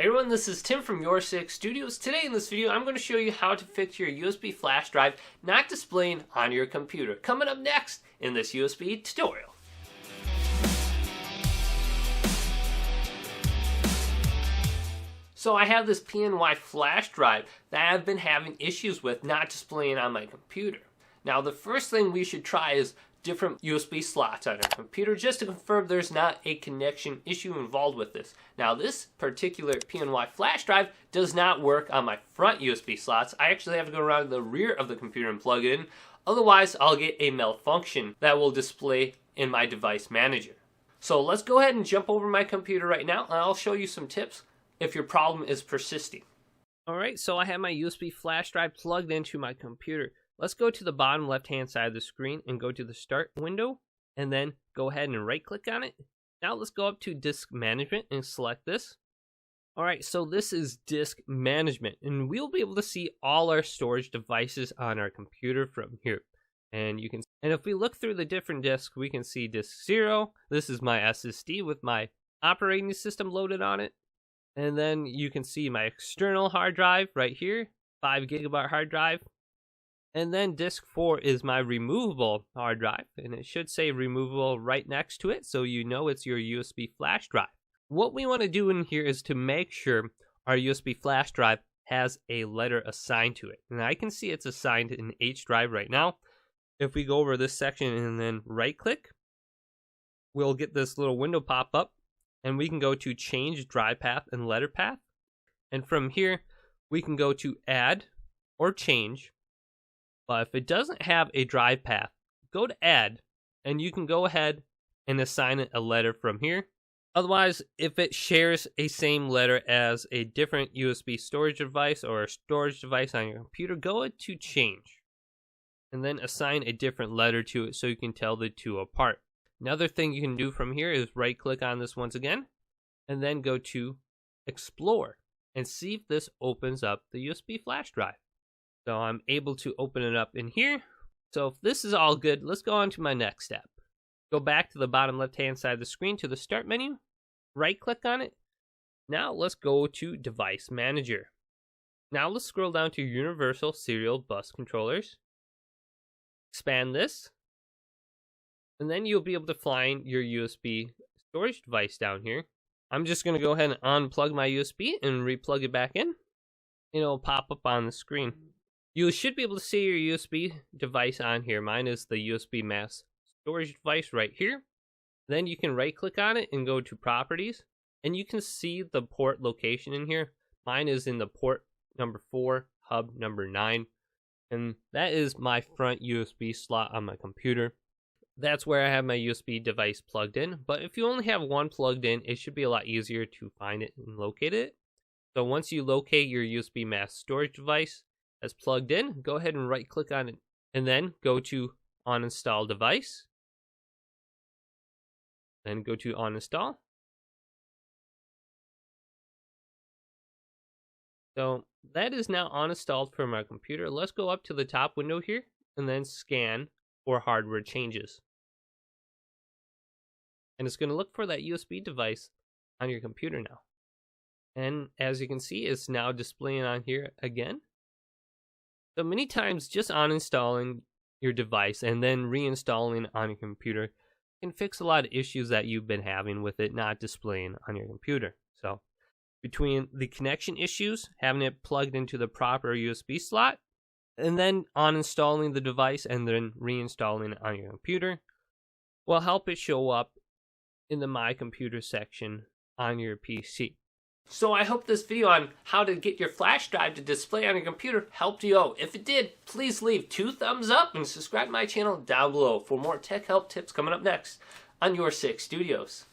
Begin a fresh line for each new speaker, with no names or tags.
Hey everyone, this is Tim from YourSixGaming. Today in this video, I'm going to show you how to fix your USB flash drive not displaying on your computer. Coming up next in this USB tutorial. So I have this PNY Flash Drive that I've been having issues with not displaying on my computer. Now the first thing we should try is different USB slots on our computer just to confirm there's not a connection issue involved with this. Now this particular PNY flash drive does not work on my front USB slots. I actually have to go around the rear of the computer and plug it in. Otherwise I'll get a malfunction that will display in my device manager. So let's go ahead and jump over my computer right now and I'll show you some tips if your problem is persisting. Alright, so I have my USB flash drive plugged into my computer. Let's go to the bottom left hand side of the screen and go to the start window and then go ahead and right click on it. Now let's go up to disk management and select this. Alright, so this is disk management and we'll be able to see all our storage devices on our computer from here. And if we look through the different disks, we can see disk 0. This is my SSD with my operating system loaded on it. And then you can see my external hard drive right here, 5 gigabyte hard drive. And then disk 4 is my removable hard drive, and it should say removable right next to it, so you know it's your USB flash drive. What we want to do in here is to make sure our USB flash drive has a letter assigned to it. And I can see it's assigned in H drive right now. If we go over this section and then right click, we'll get this little window pop up, and we can go to change drive path and letter path. And from here, we can go to add or change. But if it doesn't have a drive path, go to add, and you can go ahead and assign it a letter from here. Otherwise, if it shares a same letter as a different USB storage device or a storage device on your computer, go to change. And then assign a different letter to it so you can tell the two apart. Another thing you can do from here is right click on this once again, and then go to explore, and see if this opens up the USB flash drive. So I'm able to open it up in here. So if this is all good, let's go on to my next step. Go back to the bottom left hand side of the screen to the start menu, right click on it. Now let's go to device manager. Now let's scroll down to universal serial bus controllers. Expand this. And then you'll be able to find your USB storage device down here. I'm just going to go ahead and unplug my USB and replug it back in. It'll pop up on the screen. You should be able to see your USB device on here. Mine is the USB mass storage device right here. Then you can right click on it and go to properties. And you can see the port location in here. Mine is in the port number 4, hub number 9. And that is my front USB slot on my computer. That's where I have my USB device plugged in. But if you only have one plugged in, it should be a lot easier to find it and locate it. So once you locate your USB mass storage device as plugged in, go ahead and right click on it and then go to uninstall device. Then go to uninstall. So that is now uninstalled from our computer. Let's go up to the top window here and then scan for hardware changes. And it's going to look for that USB device on your computer now. And as you can see, it's now displaying on here again. So many times just uninstalling your device and then reinstalling on your computer can fix a lot of issues that you've been having with it not displaying on your computer. So between the connection issues, having it plugged into the proper USB slot, and then uninstalling the device and then reinstalling it on your computer will help it show up in the My Computer section on your PC. So I hope this video on how to get your flash drive to display on your computer helped you out. If it did, please leave 2 thumbs up and subscribe to my channel down below for more tech help tips coming up next on YourSixGaming.